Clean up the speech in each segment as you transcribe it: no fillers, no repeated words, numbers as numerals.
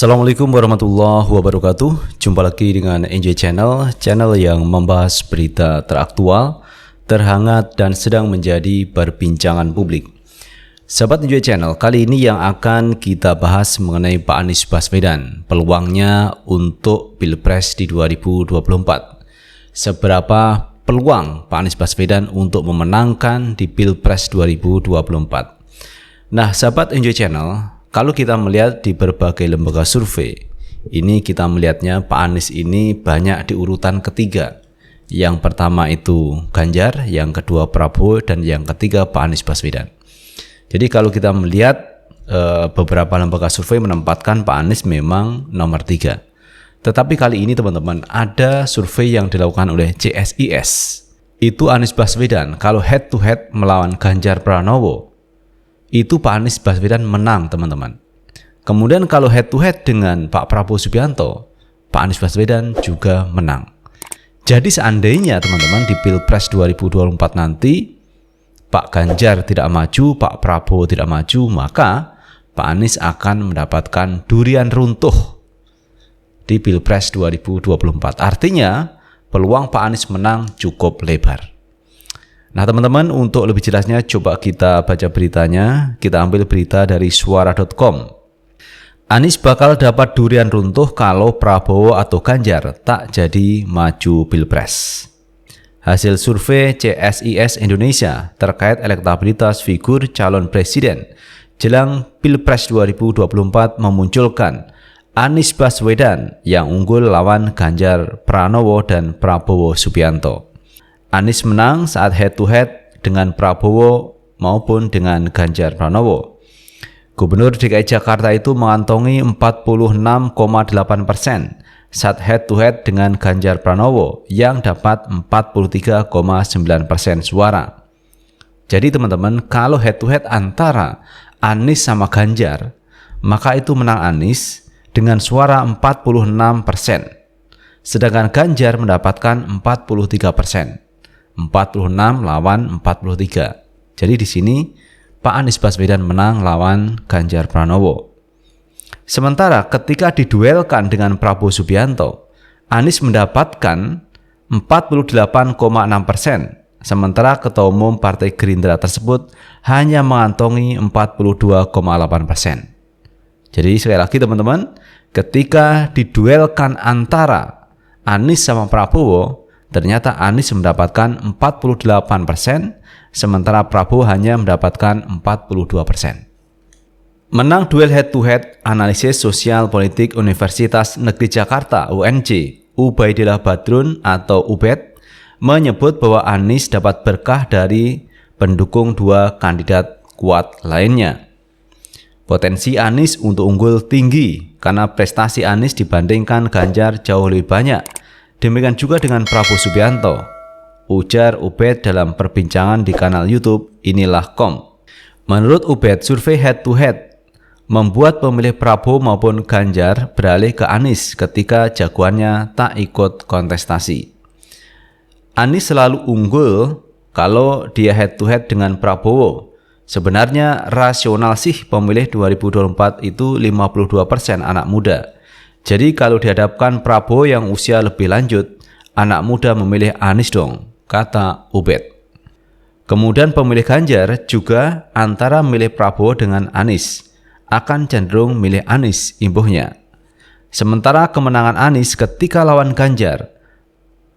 Assalamualaikum warahmatullahi wabarakatuh. Jumpa lagi dengan Enjoy Channel, channel yang membahas berita teraktual, terhangat dan sedang menjadi perbincangan publik. Sahabat Enjoy Channel, kali ini yang akan kita bahas mengenai Pak Anies Baswedan, peluangnya untuk Pilpres di 2024. Seberapa peluang Pak Anies Baswedan untuk memenangkan di Pilpres 2024? Nah, sahabat Enjoy Channel, kalau kita melihat di berbagai lembaga survei, ini kita melihatnya Pak Anies ini banyak di urutan ketiga. Yang pertama itu Ganjar, yang kedua Prabowo, dan yang ketiga Pak Anies Baswedan. Jadi kalau kita melihat beberapa lembaga survei menempatkan Pak Anies memang nomor 3. Tetapi kali ini teman-teman, ada survei yang dilakukan oleh CSIS. Itu Anies Baswedan kalau head to head melawan Ganjar Pranowo, itu Pak Anies Baswedan menang teman-teman. Kemudian kalau head to head dengan Pak Prabowo Subianto, Pak Anies Baswedan juga menang. Jadi seandainya teman-teman di Pilpres 2024 nanti Pak Ganjar tidak maju, Pak Prabowo tidak maju, maka Pak Anies akan mendapatkan durian runtuh di Pilpres 2024. Artinya peluang Pak Anies menang cukup lebar. Nah teman-teman, untuk lebih jelasnya coba kita baca beritanya. Kita ambil berita dari suara.com. Anies bakal dapat durian runtuh kalau Prabowo atau Ganjar tak jadi maju Pilpres. Hasil survei CSIS Indonesia terkait elektabilitas figur calon presiden jelang Pilpres 2024 memunculkan Anies Baswedan yang unggul lawan Ganjar Pranowo dan Prabowo Subianto. Anies menang saat head to head dengan Prabowo maupun dengan Ganjar Pranowo. Gubernur DKI Jakarta itu mengantongi 46,8% saat head to head dengan Ganjar Pranowo yang dapat 43,9% suara. Jadi teman-teman, kalau head to head antara Anies sama Ganjar, maka itu menang Anies dengan suara 46%. Sedangkan Ganjar mendapatkan 43%. 46 lawan 43. Jadi di sini Pak Anies Baswedan menang lawan Ganjar Pranowo. Sementara ketika diduelkan dengan Prabowo Subianto, Anies mendapatkan 48,6%. Sementara Ketua Umum Partai Gerindra tersebut hanya mengantongi 42,8%. Jadi sekali lagi teman-teman, ketika diduelkan antara Anies sama Prabowo, ternyata Anies mendapatkan 48%, sementara Prabowo hanya mendapatkan 42%. Menang duel head to head, analisis sosial politik Universitas Negeri Jakarta UNJ, Ubaidillah Badrun atau Ubed, menyebut bahwa Anies dapat berkah dari pendukung dua kandidat kuat lainnya. Potensi Anies untuk unggul tinggi karena prestasi Anies dibandingkan Ganjar jauh lebih banyak. Demikian juga dengan Prabowo Subianto, ujar Ubed dalam perbincangan di kanal YouTube Inilah.com. Menurut Ubed, survei head to head membuat pemilih Prabowo maupun Ganjar beralih ke Anies ketika jagoannya tak ikut kontestasi. Anies selalu unggul kalau dia head to head dengan Prabowo. Sebenarnya rasional sih pemilih 2024 itu 52% anak muda. Jadi kalau dihadapkan Prabowo yang usia lebih lanjut, anak muda memilih Anies dong, kata Ubed. Kemudian pemilih Ganjar juga antara milih Prabowo dengan Anies, akan cenderung milih Anies, imbuhnya. Sementara kemenangan Anies ketika lawan Ganjar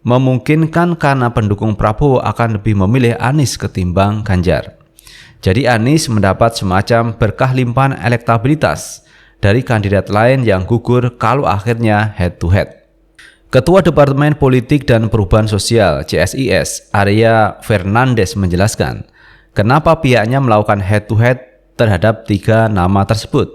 memungkinkan karena pendukung Prabowo akan lebih memilih Anies ketimbang Ganjar. Jadi Anies mendapat semacam berkah limpahan elektabilitas dari kandidat lain yang gugur kalau akhirnya head to head. Ketua Departemen Politik dan Perubahan Sosial CSIS, Arya Fernandes menjelaskan kenapa pihaknya melakukan head to head terhadap 3 nama tersebut.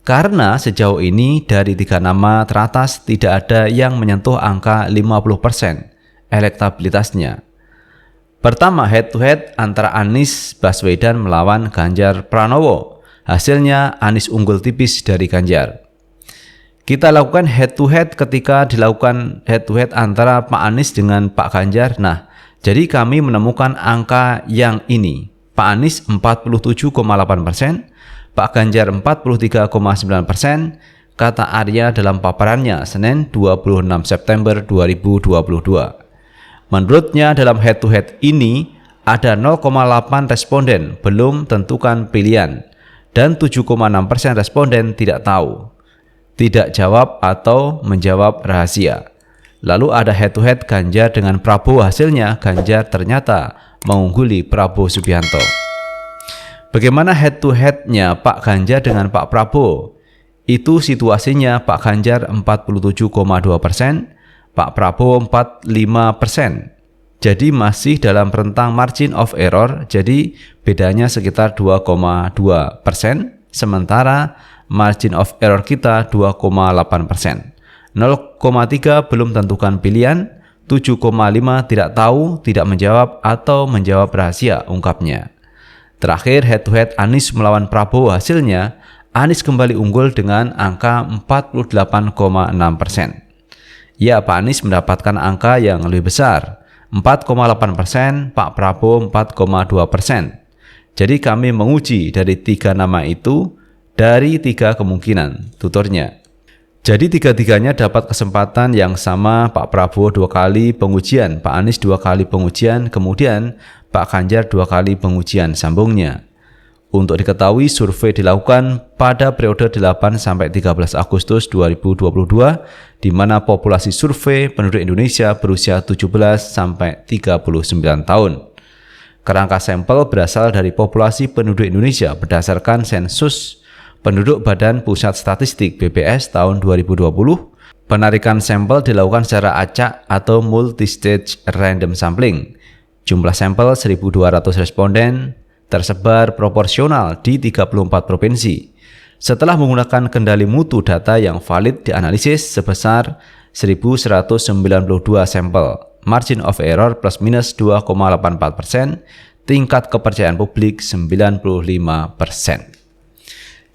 Karena sejauh ini dari 3 nama teratas tidak ada yang menyentuh angka 50% elektabilitasnya. Pertama, head to head antara Anies Baswedan melawan Ganjar Pranowo. Hasilnya Anies unggul tipis dari Ganjar. Kita lakukan head to head ketika dilakukan head to head antara Pak Anies dengan Pak Ganjar. Nah, jadi kami menemukan angka yang ini. Pak Anies 47,8%, Pak Ganjar 43,9%, kata Arya dalam paparannya Senin 26 September 2022. Menurutnya dalam head-to-head ini ada 0,8 responden belum tentukan pilihan dan 7,6% responden tidak tahu, tidak jawab atau menjawab rahasia. Lalu ada head-to-head Ganjar dengan Prabowo, hasilnya Ganjar ternyata mengungguli Prabowo Subianto. Bagaimana head-to-headnya Pak Ganjar dengan Pak Prabowo? Itu situasinya Pak Ganjar 47,2%, Pak Prabowo 45%. Jadi masih dalam rentang margin of error, jadi bedanya sekitar 2,2%, sementara margin of error kita 2,8%. 0,3 belum tentukan pilihan, 7,5 tidak tahu, tidak menjawab atau menjawab rahasia, ungkapnya. Terakhir head-to-head Anies melawan Prabowo, hasilnya Anies kembali unggul dengan angka 48,6%. Ya, Pak Anies mendapatkan angka yang lebih besar, 4,8%, Pak Prabowo 4,2%. Jadi kami menguji dari 3 nama itu dari 3 kemungkinan, tuturnya. Jadi tiga-tiganya dapat kesempatan yang sama, Pak Prabowo 2 kali pengujian, Pak Anies 2 kali pengujian, kemudian Pak Ganjar 2 kali pengujian, sambungnya. Untuk diketahui, survei dilakukan pada periode 8-13 Agustus 2022, di mana populasi survei penduduk Indonesia berusia 17-39 tahun. Kerangka sampel berasal dari populasi penduduk Indonesia berdasarkan sensus penduduk Badan Pusat Statistik BPS tahun 2020. Penarikan sampel dilakukan secara acak atau multi-stage random sampling. Jumlah sampel 1.200 responden tersebar proporsional di 34 provinsi. Setelah menggunakan kendali mutu, data yang valid dianalisis sebesar 1.192 sampel. Margin of error plus minus 2,84%, tingkat kepercayaan publik 95%.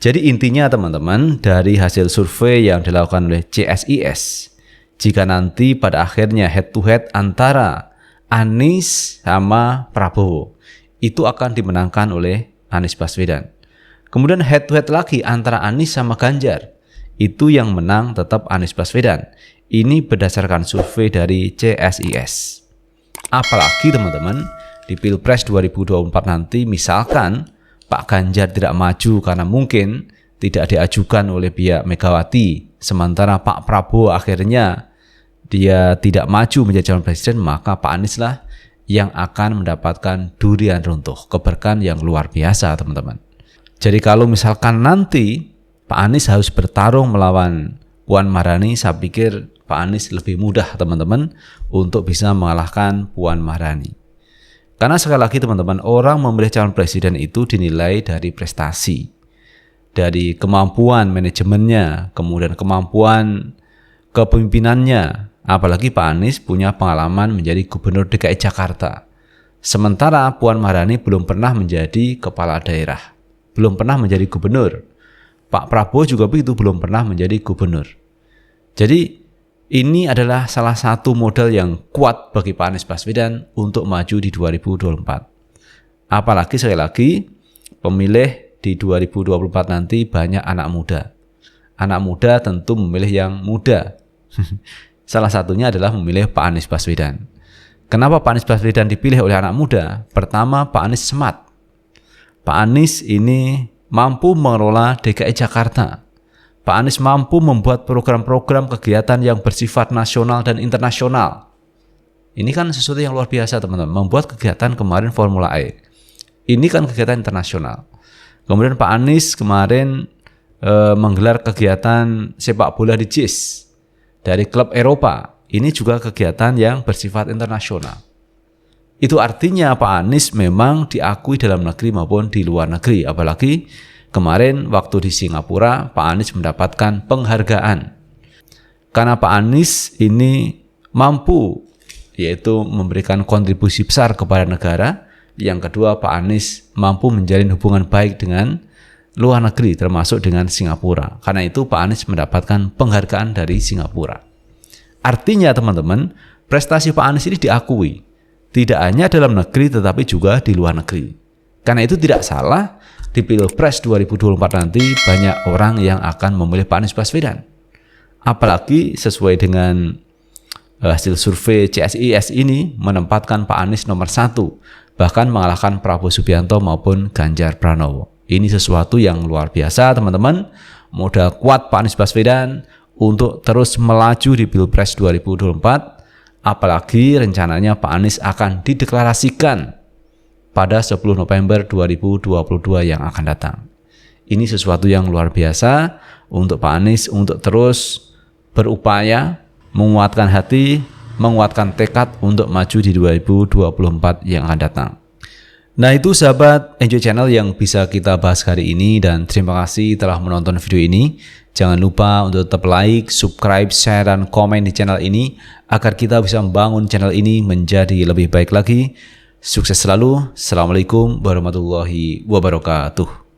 Jadi intinya teman-teman, dari hasil survei yang dilakukan oleh CSIS, jika nanti pada akhirnya head-to-head antara Anies sama Prabowo, itu akan dimenangkan oleh Anies Baswedan. Kemudian head-to-head lagi antara Anies sama Ganjar, itu yang menang tetap Anies Baswedan. Ini berdasarkan survei dari CSIS. Apalagi teman-teman, di Pilpres 2024 nanti misalkan Pak Ganjar tidak maju karena mungkin tidak diajukan oleh pihak Megawati, sementara Pak Prabowo akhirnya dia tidak maju menjadi calon presiden, maka Pak Anies lah yang akan mendapatkan durian runtuh, keberkahan yang luar biasa teman-teman. Jadi kalau misalkan nanti Pak Anies harus bertarung melawan Puan Maharani, saya pikir Pak Anies lebih mudah teman-teman untuk bisa mengalahkan Puan Maharani. Karena sekali lagi teman-teman, orang memilih calon presiden itu dinilai dari prestasi, dari kemampuan manajemennya, kemudian kemampuan kepemimpinannya. Apalagi Pak Anies punya pengalaman menjadi gubernur DKI Jakarta. Sementara Puan Maharani belum pernah menjadi kepala daerah, belum pernah menjadi gubernur. Pak Prabowo juga begitu, belum pernah menjadi gubernur. Jadi ini adalah salah satu modal yang kuat bagi Pak Anies Baswedan untuk maju di 2024. Apalagi sekali lagi, pemilih di 2024 nanti banyak anak muda. Anak muda tentu memilih yang muda. Salah satunya adalah memilih Pak Anies Baswedan. Kenapa Pak Anies Baswedan dipilih oleh anak muda? Pertama, Pak Anies smart. Pak Anies ini mampu mengelola DKI Jakarta. Pak Anies mampu membuat program-program kegiatan yang bersifat nasional dan internasional. Ini kan sesuatu yang luar biasa teman-teman. Membuat kegiatan kemarin Formula E. Ini kan kegiatan internasional. Kemudian Pak Anies kemarin menggelar kegiatan sepak bola di JIS dari klub Eropa. Ini juga kegiatan yang bersifat internasional. Itu artinya Pak Anies memang diakui dalam negeri maupun di luar negeri. Apalagi kemarin waktu di Singapura, Pak Anies mendapatkan penghargaan. Karena Pak Anies ini mampu, yaitu memberikan kontribusi besar kepada negara. Yang kedua, Pak Anies mampu menjalin hubungan baik dengan luar negeri, termasuk dengan Singapura. Karena itu Pak Anies mendapatkan penghargaan dari Singapura. Artinya teman-teman, prestasi Pak Anies ini diakui. Tidak hanya dalam negeri tetapi juga di luar negeri. Karena itu tidak salah di Pilpres 2024 nanti banyak orang yang akan memilih Pak Anies Baswedan. Apalagi sesuai dengan hasil survei CSIS ini menempatkan Pak Anies nomor 1, bahkan mengalahkan Prabowo Subianto maupun Ganjar Pranowo. Ini sesuatu yang luar biasa teman-teman. Modal kuat Pak Anies Baswedan untuk terus melaju di Pilpres 2024. Apalagi rencananya Pak Anies akan dideklarasikan pada 10 November 2022 yang akan datang. Ini sesuatu yang luar biasa untuk Pak Anies untuk terus berupaya menguatkan hati, menguatkan tekad untuk maju di 2024 yang akan datang. Nah itu sahabat Enjoy Channel yang bisa kita bahas hari ini, dan terima kasih telah menonton video ini. Jangan lupa untuk tetap like, subscribe, share, dan komen di channel ini agar kita bisa membangun channel ini menjadi lebih baik lagi. Sukses selalu. Assalamualaikum warahmatullahi wabarakatuh.